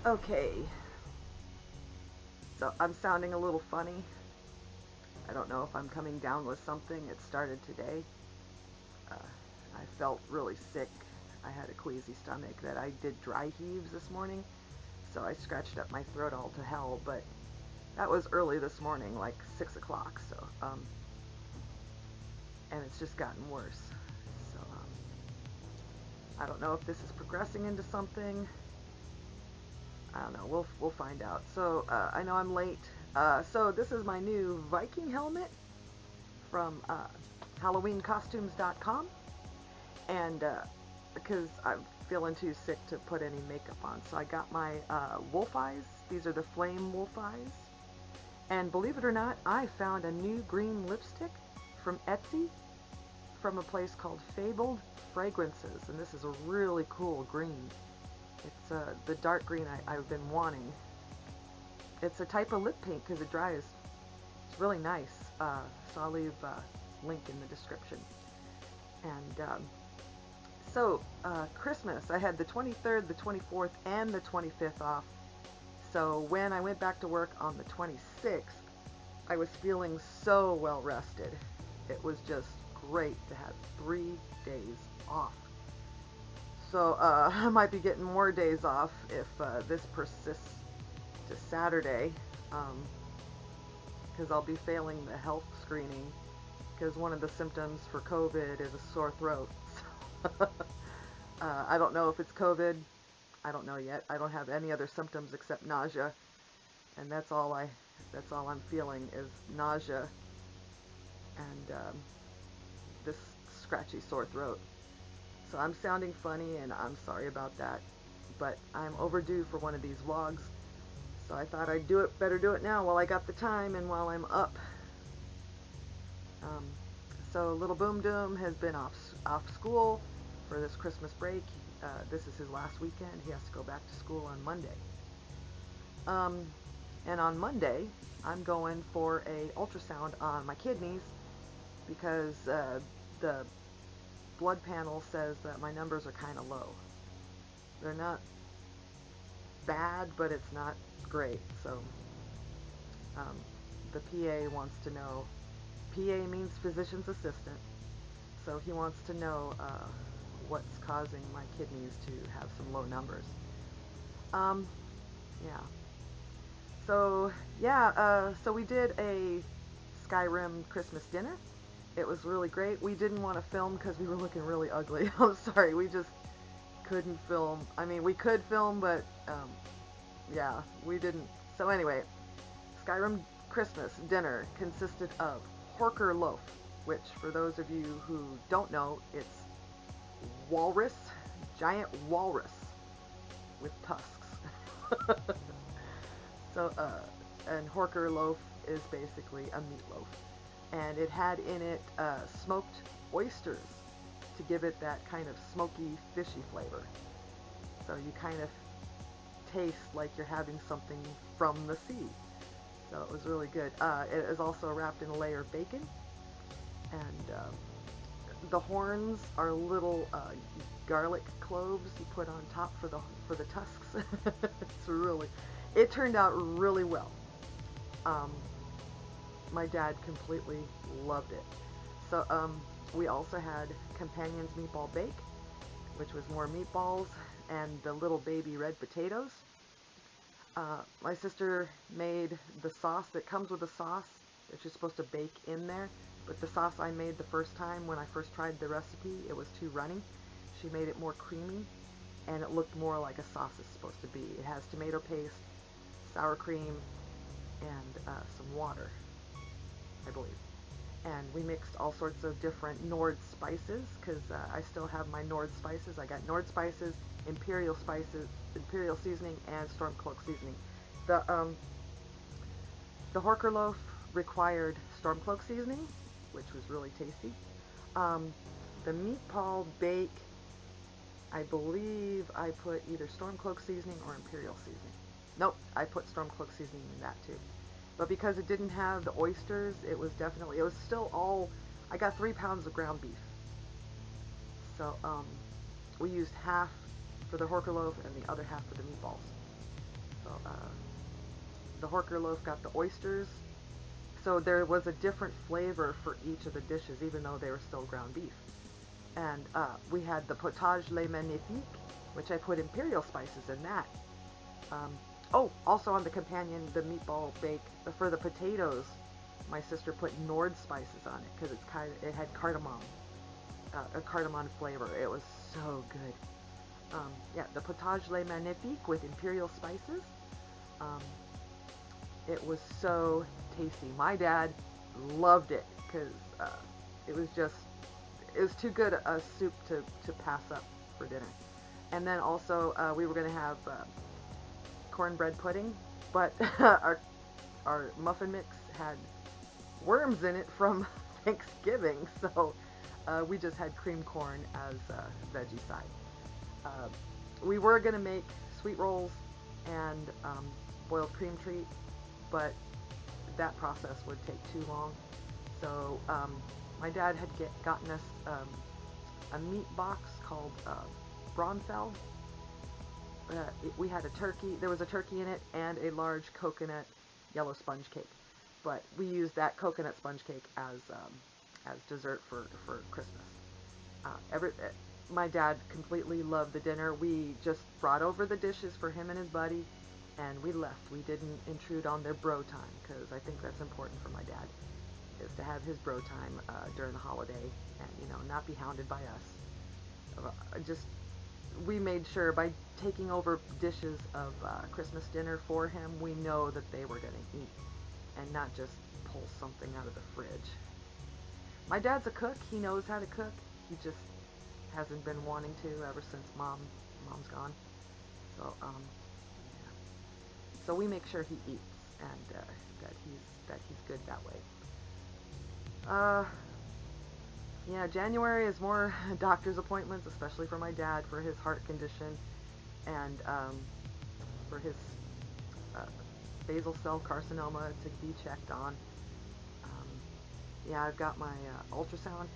Okay, so I'm sounding a little funny. I don't know if I'm coming down with something. It started today. Uh, I felt really sick. I had a queasy stomach that I did dry heaves this morning, so I scratched up my throat all to hell, but that was early this morning, like 6 o'clock, so, and it's just gotten worse. So, I don't know if this is progressing into something. I don't know. We'll find out. So I know I'm late. So this is my new Viking helmet from HalloweenCostumes.com, and because I'm feeling too sick to put any makeup on, so I got my wolf eyes. These are the flame wolf eyes, and believe it or not, I found a new green lipstick from Etsy from a place called Fabled Fragrances, and this is a really cool green. It's the dark green I've been wanting. It's a type of lip paint because it dries. It's really nice. So I'll leave a link in the description. And so Christmas, I had the 23rd, the 24th, and the 25th off. So when I went back to work on the 26th, I was feeling so well rested. It was just great to have 3 days off. So I might be getting more days off if this persists to Saturday, because I'll be failing the health screening, because one of the symptoms for COVID is a sore throat. I don't know if it's COVID. I don't know yet. I don't have any other symptoms except nausea, and that's all I'm feeling is nausea and this scratchy sore throat. So I'm sounding funny, and I'm sorry about that, but I'm overdue for one of these vlogs, so I thought I'd better do it now while I got the time and while I'm up. So Little Boom Doom has been off school for this Christmas break. This is his last weekend. He has to go back to school on Monday. And on Monday, I'm going for a ultrasound on my kidneys because the blood panel says that my numbers are kind of low. They're not bad, but it's not great. So the PA wants to know. PA means physician's assistant. So he wants to know what's causing my kidneys to have some low numbers. Yeah. So yeah. So we did a Skyrim Christmas dinner. It was really great. We didn't want to film because we were looking really ugly. I'm sorry, we just couldn't film. I mean, we could film, but yeah, we didn't. So anyway, Skyrim Christmas dinner consisted of Horker loaf, which for those of you who don't know, it's walrus, giant walrus with tusks. So, and Horker loaf is basically a meatloaf. And it had in it smoked oysters to give it that kind of smoky, fishy flavor. So you kind of taste like you're having something from the sea. So it was really good. It is also wrapped in a layer of bacon. And the horns are little garlic cloves you put on top for the tusks. It turned out really well. My dad completely loved it. So we also had Companion's Meatball Bake, which was more meatballs and the little baby red potatoes. My sister made the sauce that comes with the sauce that you're supposed to bake in there, but the sauce I made the first time when I first tried the recipe, it was too runny. She made it more creamy, and it looked more like a sauce is supposed to be. It has tomato paste, sour cream, and some water, I believe. And we mixed all sorts of different Nord spices, because I still have my Nord spices. I got Nord spices, Imperial seasoning, and Stormcloak seasoning. The Horker loaf required Stormcloak seasoning, which was really tasty. The meatball bake, I believe I put either Stormcloak seasoning or Imperial seasoning. Nope, I put Stormcloak seasoning in that too. But because it didn't have the oysters, it was still all, I got 3 pounds of ground beef. So we used half for the Horker loaf and the other half for the meatballs. So the Horker loaf got the oysters. So there was a different flavor for each of the dishes, even though they were still ground beef. And we had the potage le magnifique, which I put imperial spices in that. Um, oh, also on the companion, the meatball bake for the potatoes, my sister put Nord spices on it because it had cardamom, a cardamom flavor. It was so good. Yeah, the potage le magnifique with imperial spices. Um, it was so tasty. My dad loved it because it was just, it was too good a soup to pass up for dinner. And then also we were going to have cornbread pudding, but our muffin mix had worms in it from Thanksgiving, so we just had cream corn as veggie side. We were going to make sweet rolls and boiled cream treat, but that process would take too long. So my dad had gotten us a meat box called Bronfeld. We had a turkey, there was a turkey in it, and a large coconut yellow sponge cake. But we used that coconut sponge cake as dessert for Christmas. My dad completely loved the dinner. We just brought over the dishes for him and his buddy, and we left. We didn't intrude on their bro time, because I think that's important for my dad, is to have his bro time during the holiday, and, you know, not be hounded by us. We made sure by taking over dishes of Christmas dinner for him, we know that they were going to eat, and not just pull something out of the fridge. My dad's a cook. He knows how to cook. He just hasn't been wanting to ever since mom's gone. So yeah. So we make sure he eats, and that he's good that way. Yeah, January is more doctor's appointments, especially for my dad for his heart condition, and for his basal cell carcinoma to be checked on. Yeah, I've got my ultrasound.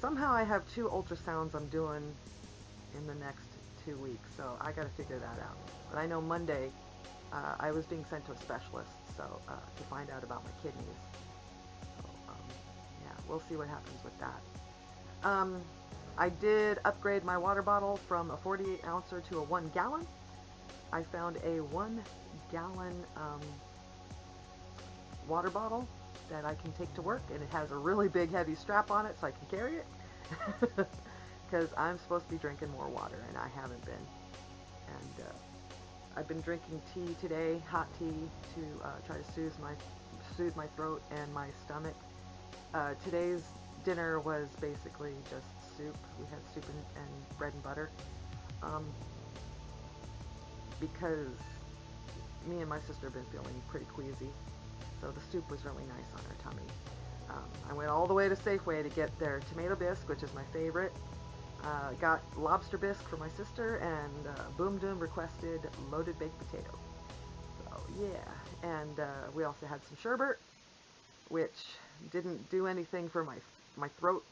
Somehow I have 2 ultrasounds I'm doing in the next 2 weeks, so I got to figure that out. But I know Monday I was being sent to a specialist, so to find out about my kidneys. So yeah, we'll see what happens with that. I did upgrade my water bottle from a 48 ouncer to a 1 gallon. I found a 1 gallon water bottle that I can take to work, and it has a really big heavy strap on it so I can carry it, because I'm supposed to be drinking more water and I haven't been. And I've been drinking tea today, hot tea, to try to soothe my throat and my stomach. Today's dinner was basically just soup. We had soup and bread and butter, because me and my sister have been feeling pretty queasy, so the soup was really nice on her tummy. I went all the way to Safeway to get their tomato bisque, which is my favorite. Got lobster bisque for my sister, and Boom Doom requested loaded baked potato. So yeah, and we also had some sherbet, which didn't do anything for my throat.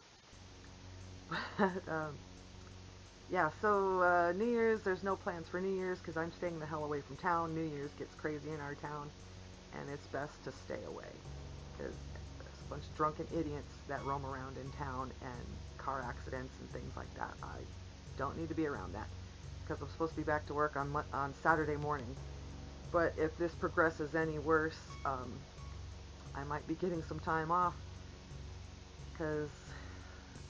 But yeah, so New Year's, there's no plans for New Year's because I'm staying the hell away from town. New Year's gets crazy in our town, and it's best to stay away because there's a bunch of drunken idiots that roam around in town, and car accidents and things like that. I don't need to be around that because I'm supposed to be back to work on Saturday morning. But if this progresses any worse, I might be getting some time off because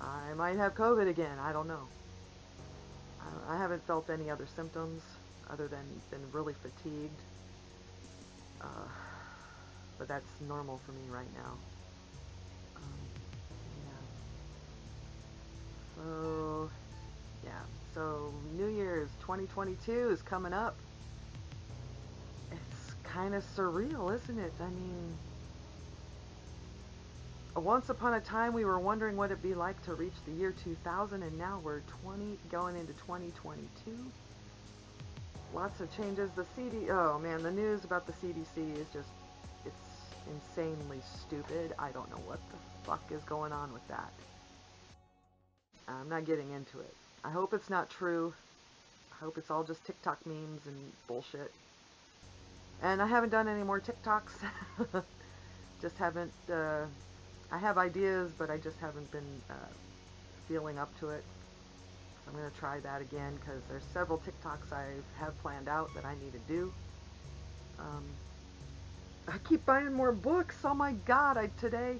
I might have COVID again. I don't know. I haven't felt any other symptoms other than been really fatigued. But that's normal for me right now. Yeah. So, yeah. So New Year's 2022 is coming up. It's kind of surreal, isn't it? I mean, once upon a time we were wondering what it'd be like to reach the year 2000, and now we're going into 2022. Lots of changes. Oh man, the news about the CDC is just, it's insanely stupid. I don't know what the fuck is going on with that. I'm not getting into it. I hope it's not true. I hope it's all just TikTok memes and bullshit. And I haven't done any more TikToks. Just haven't, I have ideas, but I just haven't been feeling up to it. So I'm going to try that again because there's several TikToks I have planned out that I need to do. Um, I keep buying more books. Oh my God, today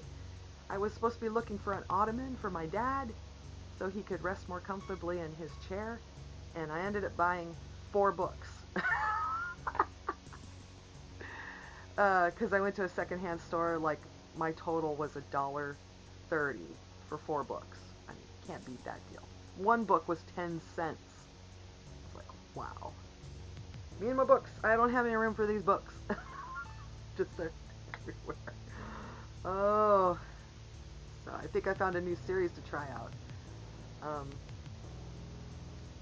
I was supposed to be looking for an ottoman for my dad so he could rest more comfortably in his chair, and I ended up buying 4 books. Because I went to a secondhand store, like my total was $1.30 for 4 books. I mean, can't beat that deal. One book was 10 cents. It's like, wow. Me and my books. I don't have any room for these books. Just they're everywhere. Oh, so I think I found a new series to try out.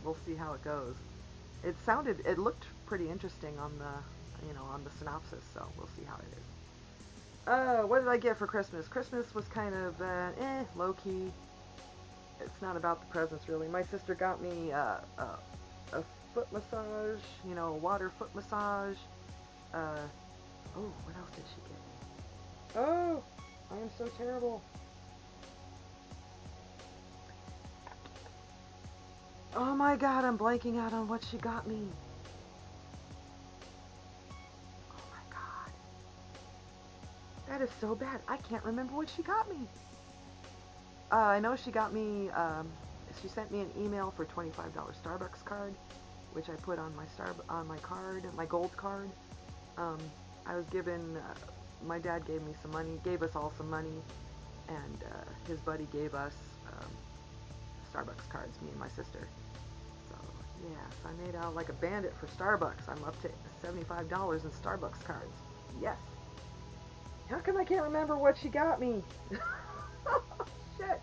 We'll see how it goes. It looked pretty interesting on on the synopsis, so we'll see how it is. What did I get for Christmas? Christmas was kind of, low-key. It's not about the presents, really. My sister got me a foot massage, a water foot massage. What else did she get me? Oh, I am so terrible. Oh my God, I'm blanking out on what she got me. Oh my God. That is so bad. I can't remember what she got me. I know she got me, she sent me an email for $25 Starbucks card, which I put on my card, my gold card. I was given, my dad gave me some money, gave us all some money, and his buddy gave us Starbucks cards, me and my sister. So, yes, I made out like a bandit for Starbucks. I'm up to $75 in Starbucks cards. Yes. How come I can't remember what she got me? Shit.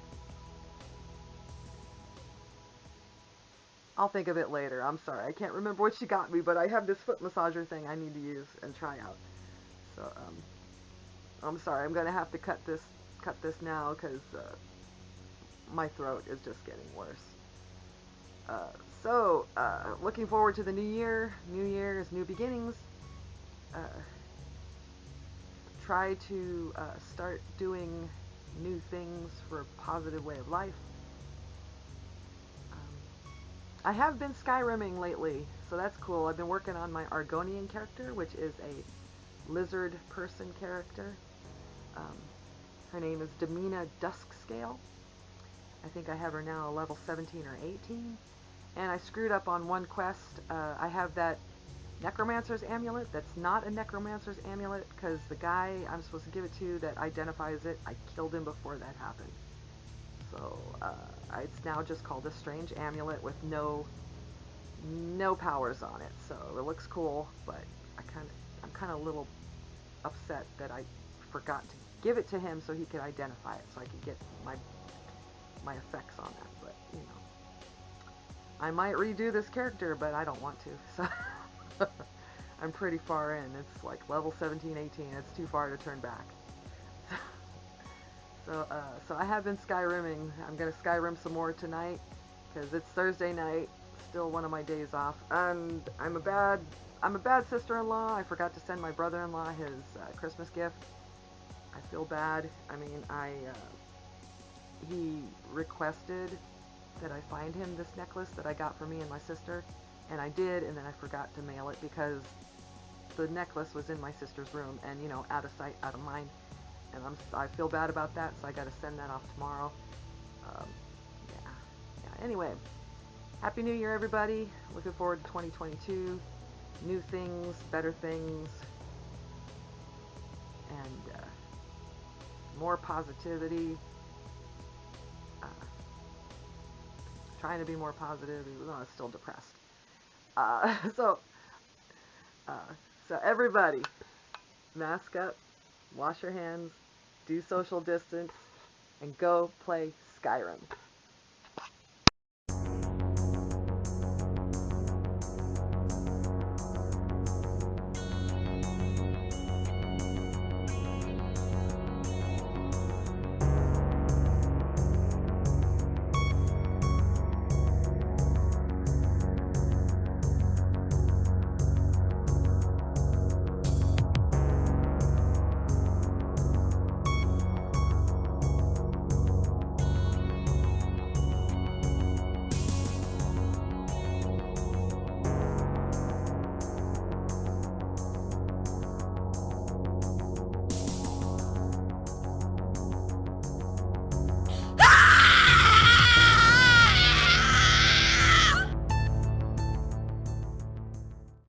I'll think of it later. I'm sorry. I can't remember what she got me, but I have this foot massager thing I need to use and try out. So, I'm sorry. I'm going to have to cut this now because my throat is just getting worse. Looking forward to the new year. New year is new beginnings. Try to start doing new things for a positive way of life. I have been Skyrimming lately, so that's cool. I've been working on my Argonian character, which is a lizard person character. Her name is Demina Duskscale. I think I have her now level 17 or 18. And I screwed up on one quest. I have that Necromancer's Amulet. That's not a Necromancer's Amulet because the guy I'm supposed to give it to that identifies it, I killed him before that happened. So it's now just called a strange amulet with no powers on it. So it looks cool, but I'm kind of a little upset that I forgot to give it to him so he could identify it, so I could get my effects on that. But I might redo this character, but I don't want to. So I'm pretty far in. It's like level 17, 18. It's too far to turn back. So I have been Skyrimming. I'm going to Skyrim some more tonight because it's Thursday night, still one of my days off. And I'm a bad sister-in-law. I forgot to send my brother-in-law his Christmas gift. I feel bad. I mean, he requested that I find him this necklace that I got for me and my sister, and I did, and then I forgot to mail it because the necklace was in my sister's room, and out of sight, out of mind. And I feel bad about that, so I got to send that off tomorrow. Yeah. Anyway, Happy New Year, everybody. Looking forward to 2022. New things, better things, and more positivity. Trying to be more positive, even though I'm still depressed. So everybody, mask up, wash your hands, do social distance, and go play Skyrim.